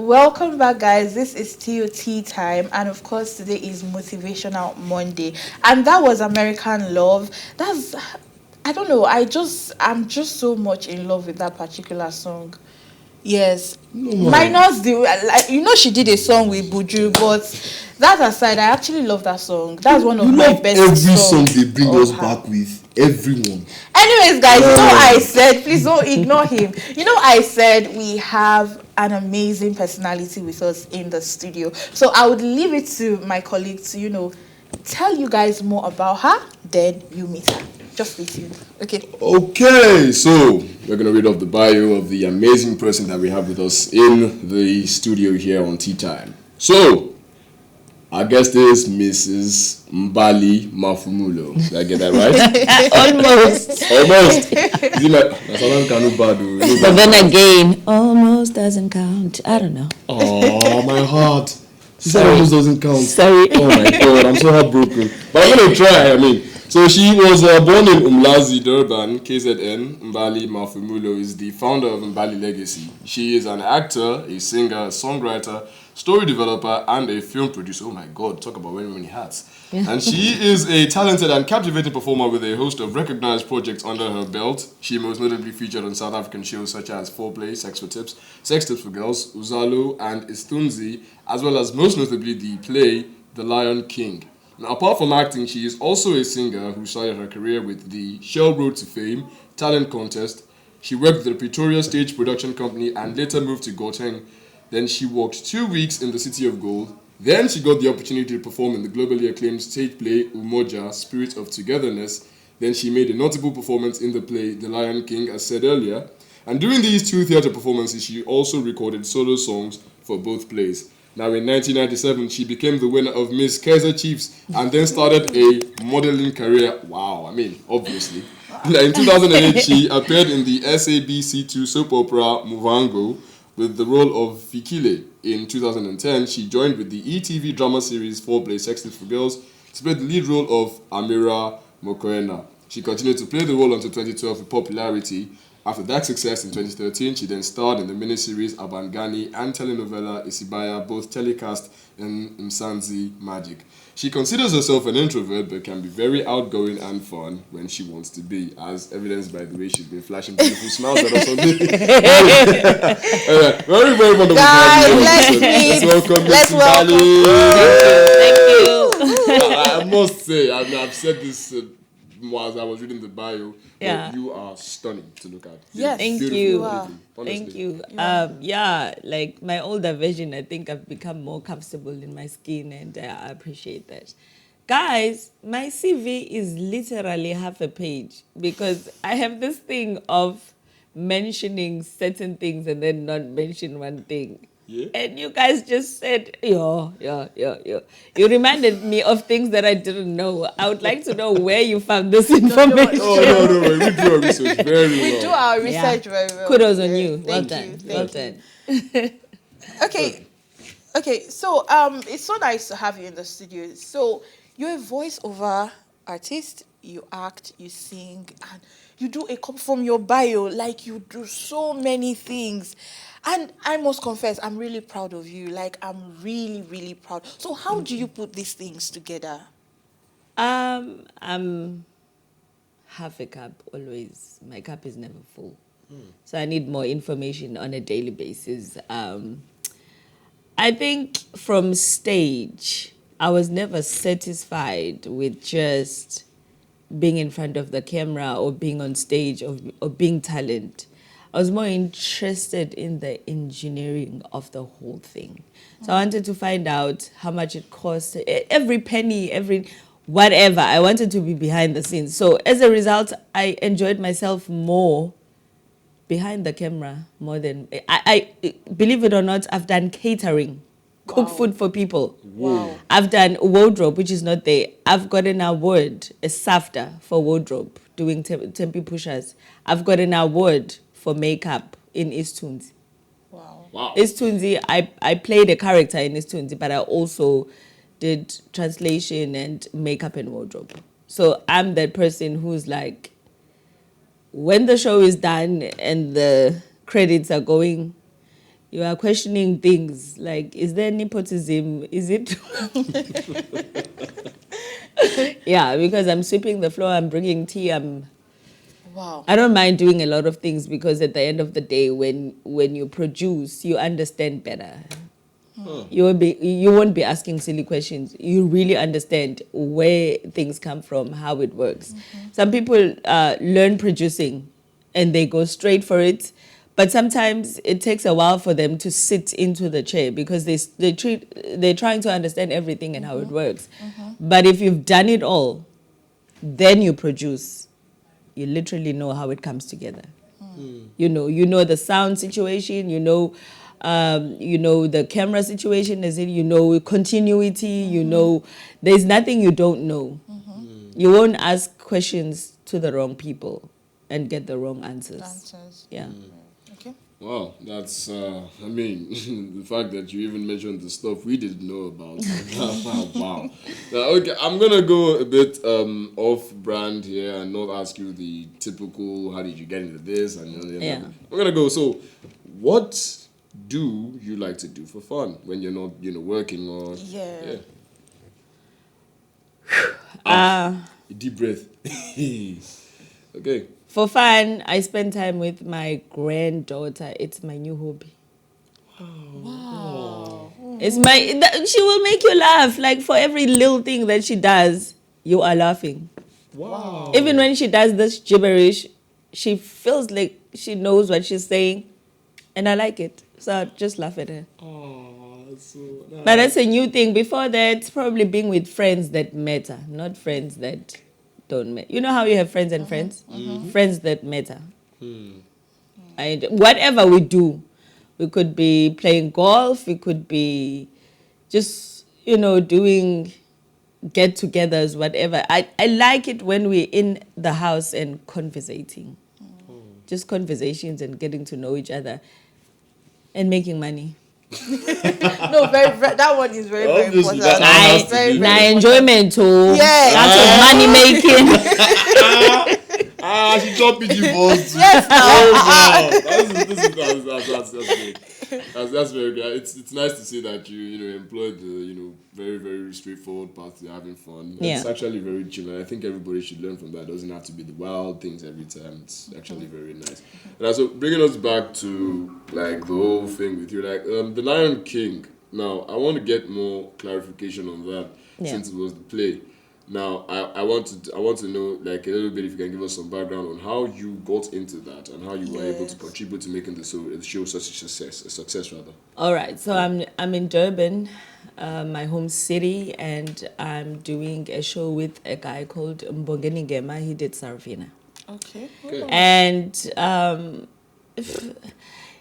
welcome back, guys. This is still TeaTime, and of course, today is Motivational Monday, and that was American Love. I don't know. I'm just so much in love with that particular song. Yes, No, minus the she did a song with Buju, but that aside, I actually love that song. That's one of my best every song songs they bring of us her. back with. Everyone. Anyways, guys, I said, please don't ignore him. I said we have an amazing personality with us in the studio. So I would leave it to my colleague to, tell you guys more about her. Then you meet her. Just stay tuned. Okay. Okay, so we're going to read off the bio of the amazing person that we have with us in the studio here on TeaTime. So, our guest is Mrs. Mbali Maphumulo. Did I get that right? Almost. But then again, almost doesn't count. I don't know. Oh, my heart. She said almost doesn't count. Sorry. Oh my God, I'm so heartbroken. But I'm going to try, So she was born in Umlazi, Durban, KZN. Mbali Maphumulo is the founder of Mbali Legacy. She is an actor, a singer, a songwriter, story developer, and a film producer. Oh my God, talk about wearing many hats. Yeah. And she is a talented and captivating performer with a host of recognized projects under her belt. She most notably featured on South African shows such as Foreplay, Sex Tips for Girls, Uzalo, and Istunzi, as well as most notably the play The Lion King. Now, apart from acting, she is also a singer who started her career with the Shell Road to Fame talent contest. She worked with the Pretoria Stage Production Company and later moved to Gauteng. Then she worked 2 weeks in the City of Gold. Then she got the opportunity to perform in the globally acclaimed stage play Umoja, Spirit of Togetherness. Then she made a notable performance in the play The Lion King, as said earlier. And during these 2 theatre performances, she also recorded solo songs for both plays. Now, in 1997, she became the winner of Miss Kaiser Chiefs and then started a modeling career. Wow, obviously. In 2008, she appeared in the SABC2 soap opera Muvango with the role of Fikile. In 2010, she joined with the ETV drama series Foreplay, Sex Tips for Girls to play the lead role of Amira Mokoena. She continued to play the role until 2012 with popularity. After that success in 2013, she then starred in the miniseries Abangani and telenovela Isibaya, both telecast in Msanzi Magic. She considers herself an introvert but can be very outgoing and fun when she wants to be, as evidenced by the way she's been flashing beautiful smiles at us on this. Very, very wonderful. Guys, let's welcome Mbali. Thank you. I must say, I've said this as I was reading the bio, but you are stunning to look at. Yes, thank you. Wow. Thank you. Like my older version, I think I've become more comfortable in my skin, and I appreciate that. Guys, my CV is literally half a page because I have this thing of mentioning certain things and then not mention one thing. Yeah. And you guys just said, yeah. You reminded me of things that I didn't know. I would like to know where you found this information. No. We do our research very well. We do our research very well. Kudos on you. Well Thank done. Okay. So it's so nice to have you in the studio. So you're a voiceover artist. You act, you sing, and you do from your bio, like you do so many things. And I must confess, I'm really proud of you. Like, I'm really, really proud. So how do you put these things together? I'm half a cup always. My cup is never full. So I need more information on a daily basis. I think from stage, I was never satisfied with just being in front of the camera or being on stage or being talent. I was more interested in the engineering of the whole thing. So I wanted to find out how much it cost, every penny, every whatever. I wanted to be behind the scenes. So as a result, I enjoyed myself more behind the camera more than... I believe it or not, I've done catering, cook food for people. Wow. I've done wardrobe, which is not there. I've got an award, a SAFTA for wardrobe, doing tempe pushers. I've got an award for makeup in Istunzi. Wow. Istunzi, I played a character in Istunzi, but I also did translation and makeup and wardrobe. So I'm that person who's like, when the show is done and the credits are going, You are questioning things like, is there nepotism? Is it? Yeah, because I'm sweeping the floor, I'm bringing tea, Wow. I don't mind doing a lot of things because at the end of the day, when you produce, you understand better. You won't be asking silly questions. You really understand where things come from, how it works. Some people learn producing and they go straight for it, but sometimes it takes a while for them to sit into the chair because they're trying to understand everything and how it works. But if you've done it all, then you produce. You literally know how it comes together. You know the sound situation, you know the camera situation, as in, you know continuity, you know there's nothing you don't know. You won't ask questions to the wrong people and get the wrong answers. Yeah. Okay. Wow, that's, I mean, the fact that you even mentioned the stuff we didn't know about. Wow. Now, okay, I'm going to go a bit off brand here and not ask you the typical, how did you get into this? And Yeah. I'm going to go, so what do you like to do for fun when you're not, working or... Yeah. Deep breath. Okay. For fun, I spend time with my granddaughter. It's my new hobby. Wow. She will make you laugh. Like, for every little thing that she does, you are laughing. Wow. Even when she does this gibberish, she feels like she knows what she's saying, and I like it. So I just laugh at her. Oh, that's so nice. But that's a new thing. Before that, probably being with friends that matter, not friends that don't matter. You know how you have friends and friends? Friends that matter. Whatever we do, we could be playing golf, we could be just, doing get-togethers, whatever. I like it when we're in the house and conversating. Just conversations and getting to know each other and making money. No, that one is very, very Obviously, important. that has to be. My enjoyment too. Yes. Lots of money making. She dropped PG balls. Yes, now. That's great. That's very good. It's nice to see that you employed the very, very straightforward path to having fun. Yeah. It's actually very chill, and I think everybody should learn from that. It doesn't have to be the wild things every time. It's actually very nice. And also bringing us back to like the whole thing with you, like the Lion King. Now I want to get more clarification on that since it was the play. Now, I want to know like a little bit if you can give us some background on how you got into that and how you were able to contribute to making the show such a success rather. All right, so I'm in Durban, my home city, and I'm doing a show with a guy called Mbongeni Ngema. He did Sarafina. Okay. And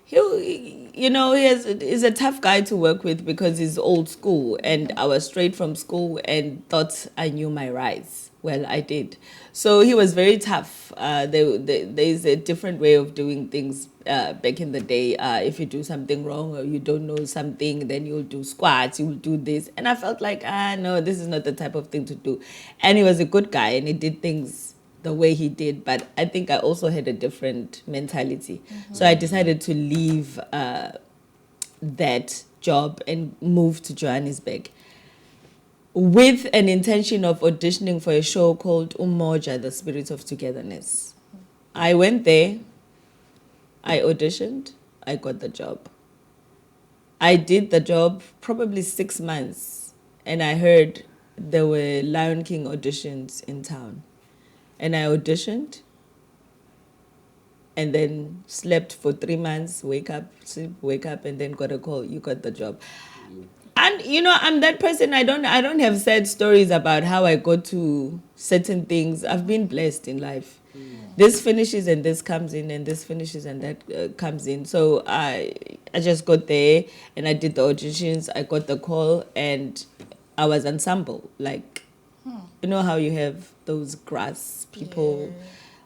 he's a tough guy to work with because he's old school, and I was straight from school and thought I knew my rights. Well, I did. So he was very tough. There's a different way of doing things back in the day. If you do something wrong or you don't know something, then you'll do squats, you'll do this. And I felt like, no, this is not the type of thing to do. And he was a good guy and he did things the way he did, but I think I also had a different mentality. So I decided to leave that job and move to Johannesburg with an intention of auditioning for a show called Umoja, the Spirit of Togetherness. I went there, I auditioned, I got the job. I did the job probably 6 months, and I heard there were Lion King auditions in town. And I auditioned and then slept for 3 months, wake up, sleep, wake up, and then got a call, you got the job. And I'm that person. I don't have sad stories about how I got to certain things. I've been blessed in life. This finishes and this comes in, and this finishes and that comes in. So I just got there and I did the auditions. I got the call and I was ensemble. Like, you know how you have those grass people,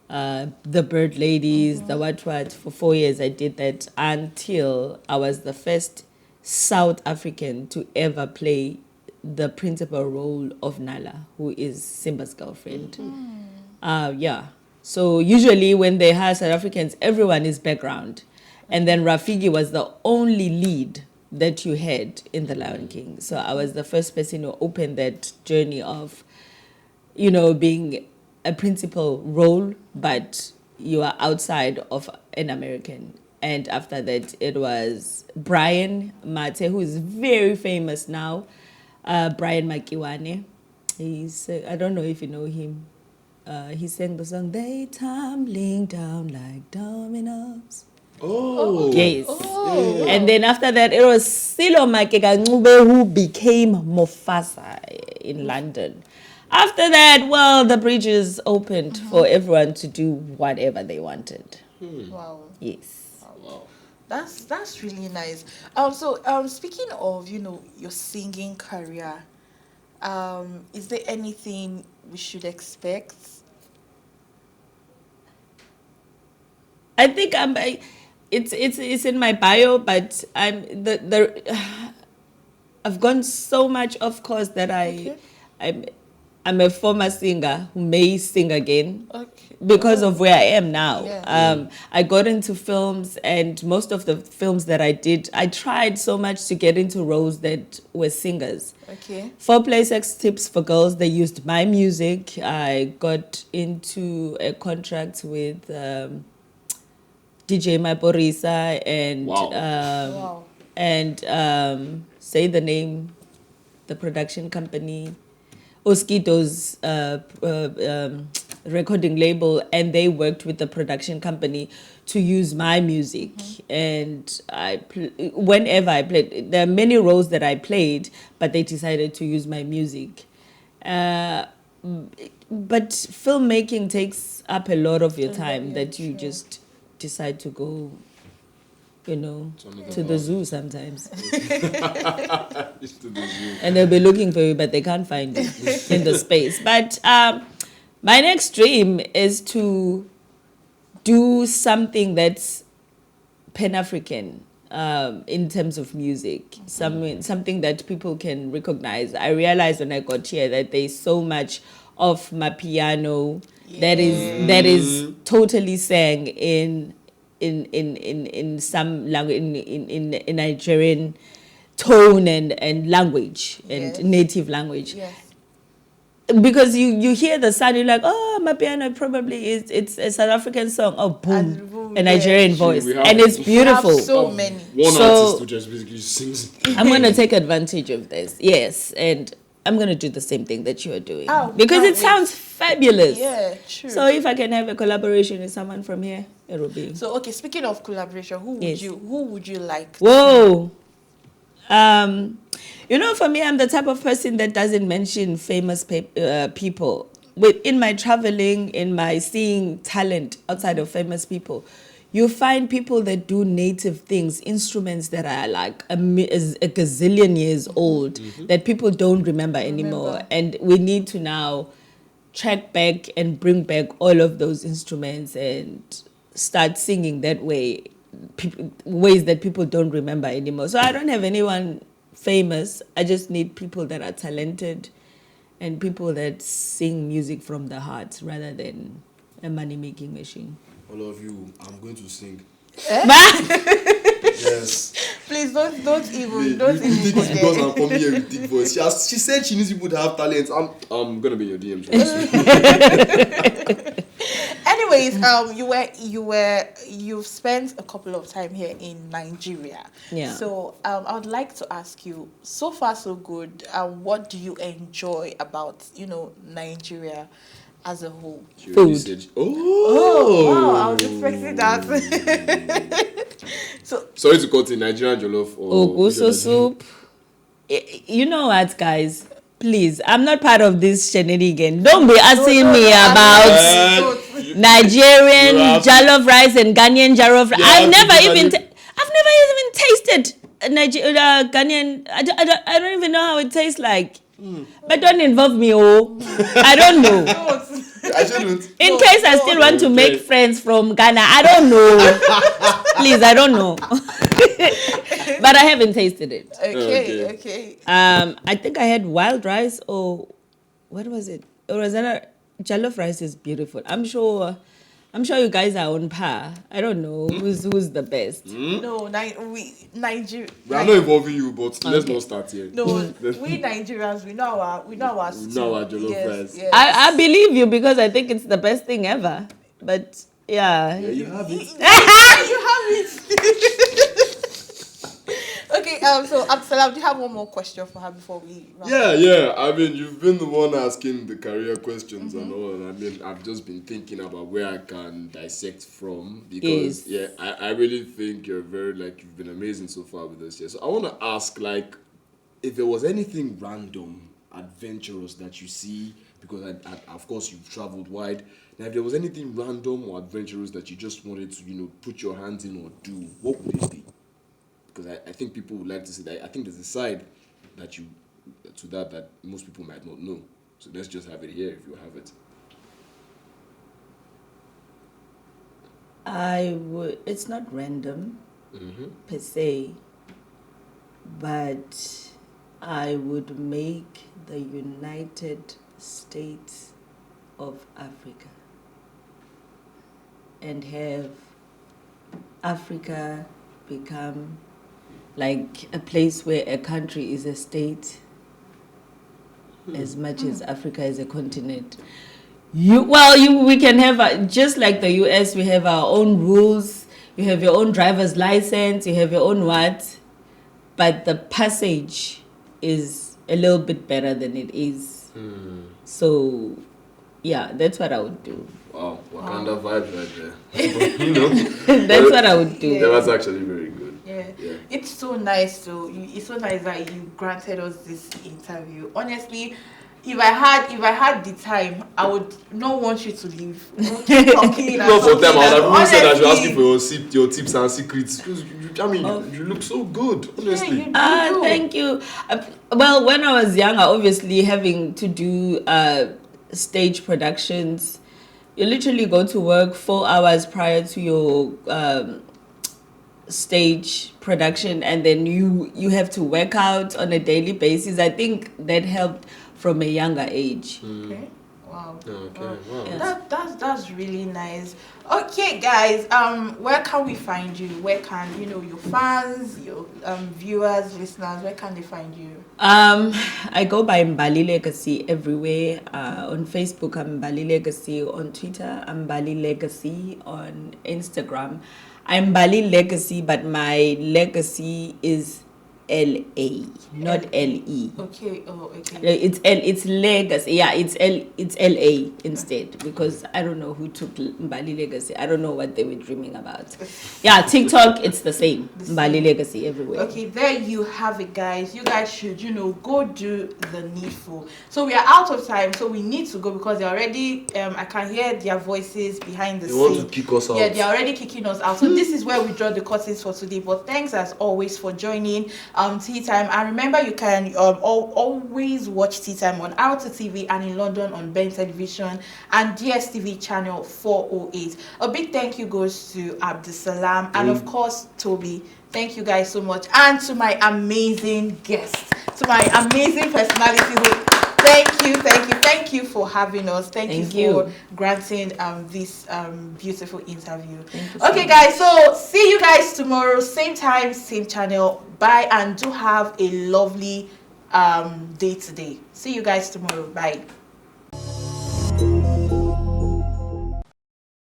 the bird ladies, the what. For 4 years I did that until I was the first South African to ever play the principal role of Nala, who is Simba's girlfriend. So usually when they hire South Africans, everyone is background. And then Rafiki was the only lead that you had in The Lion King. So I was the first person who opened that journey of, being a principal role, but you are outside of an American. And after that, it was Brian Mate, who is very famous now. Brian Makiwane. I don't know if you know him. He sang the song, "They tumbling down like dominoes." Oh. Yes. Oh. And then after that, it was Silo Makeka Ncube who became Mufasa in London. After that, well, the bridges opened for everyone to do whatever they wanted. Wow. Yes. Wow. That's really nice. So speaking of, your singing career, is there anything we should expect? I think it's in my bio, but I've gone so much off course that Okay. I'm a former singer who may sing again Okay. because of where I am now. Yeah. I got into films, and most of the films that I did, I tried so much to get into roles that were singers. Okay. For Play Sex Tips for Girls, they used my music. I got into a contract with DJ Maporisa and Wow. Wow. say the name, the production company, Oskito's recording label, and they worked with the production company to use my music. And whenever I played, there are many roles that I played, but they decided to use my music. But filmmaking takes up a lot of your time, yeah, that you true. just decide to go, another to the part. zoo sometimes. Just to the zoo. And they'll be looking for you, but they can't find you in the space. But my next dream is to do something that's Pan-African in terms of music, something that people can recognize. I realized when I got here that there's so much of my piano that is totally sang in some language, in Nigerian tone and language and Yes. native language. Yes. Because you hear the sound, you're like, oh, my piano probably it's a South African song. Oh, boom, And boom, a yeah. Nigerian True, voice, we have- and it's we beautiful. have so many. One So- artist who just basically sings. I'm gonna take advantage of this, yes, and I'm gonna do the same thing that you are doing Oh, because can't it sounds fabulous. Yeah, true. So if I can have a collaboration with someone from here, it will be. So okay, speaking of collaboration, Yes. who would you like? Whoa. For me, I'm the type of person that doesn't mention famous people. In my traveling, in my seeing talent outside of famous people, you find people that do native things, instruments that are like a gazillion years old that people don't remember anymore. And we need to now track back and bring back all of those instruments and start singing that way, ways that people don't remember anymore. So I don't have anyone famous. I just need people that are talented and people that sing music from the heart rather than a money-making machine. All of you, I'm going to sing. But Yes. Please don't even go You think it's because there. I'm coming here with deep voice. She said she needs people to have talent. I'm gonna be in your DMs. Anyways, you've spent a couple of time here in Nigeria. Yeah. So I would like to ask you, so far so good. What do you enjoy about Nigeria as a whole? She already Food. said- Wow, I was expecting that. So Sorry to cut in Nigerian jollof or Oguso soup. You know what, guys? Please, I'm not part of this shenanigan. Don't be asking me about Nigerian You have to- jollof rice and Ghanaian jollof rice. You I've have to never give even an- tasted Ghanaian. I don't even know how it tastes like. But don't involve me, I don't know. I shouldn't. In case I still want to make friends from Ghana, I don't know. Please, I don't know. But I haven't tasted it. okay. I think I had wild rice, or what was it? Or was that jollof rice is beautiful. I'm sure I'm sure you guys are on par. I don't know who's the best. No, Nigeria. We are not involving you, but let's not start here. No, we Nigerians, we know our We know our jollof yes, rice. yes. I believe you because I think it's the best thing ever. But yeah. Yeah, you have it. You have it. Okay, so Absalam, do you have one more question for her before we wrap up? Yeah. I mean, you've been the one asking the career questions and all. And I mean, I've just been thinking about where I can dissect from because, Yes. I really think you're you've been amazing so far with us. Yeah. So I want to ask, like, if there was anything random, adventurous that you see, because of course you've traveled wide. Now, if there was anything random or adventurous that you just wanted to, put your hands in or do, what would it be? Because I think people would like to see that. I think there's a side that most people might not know. So let's just have it here if you have it. It's not random per se, but I would make the United States of Africa and have Africa become like a place where a country is a state as much as Africa is a continent. We can have, just like the US, we have our own rules. You have your own driver's license, you have your own what, but the passage is a little bit better than it is. So, yeah, that's what I would do. Wow, Wakanda vibes right there. That's what I would do. Yeah, that's actually very good. Yeah. It's so nice it's so nice that you granted us this interview. Honestly, if I had the time, I would not want you to leave. Keep talking. No, for them, I would have said I should ask you Honestly, for your tips and secrets. You look so good, honestly. you do. Thank you. Well, when I was younger, obviously having to do stage productions, you literally go to work 4 hours prior to your stage production, and then you have to work out on a daily basis. I think that helped from a younger age. Okay. Wow. Okay, Wow. wow. Yes. That's really nice. Okay, guys. Where can we find you? Where can your fans, your viewers, listeners? Where can they find you? I go by Mbali Legacy everywhere. On Facebook, I'm Mbali Legacy. On Twitter, I'm Mbali Legacy. On Instagram, I'm Mbali Legacy, but my legacy is LA, not LE. Okay. Oh, okay. It's legacy. Yeah, it's LA instead, because I don't know who took Mbali Legacy. I don't know what they were dreaming about. Yeah, TikTok, it's the same. Mbali Legacy everywhere. Okay, there you have it, guys. You guys should, go do the needful. So we are out of time, so we need to go because they're already, I can hear their voices behind the They scene. want to kick us out. Yeah, they're already kicking us out. So this is where we draw the curtains for today. But thanks as always for joining TeaTime. And remember, you can always watch TeaTime on Alta TV and in London on Ben Television and DSTV channel 408. A big thank you goes to Abdusalam and of course Toby. Thank you guys so much, and to my amazing guests, to my amazing personality who thank you for having us. Thank you for granting this beautiful interview. Okay, guys, so see you guys tomorrow, same time, same channel. Bye, and do have a lovely day today. See you guys tomorrow. Bye.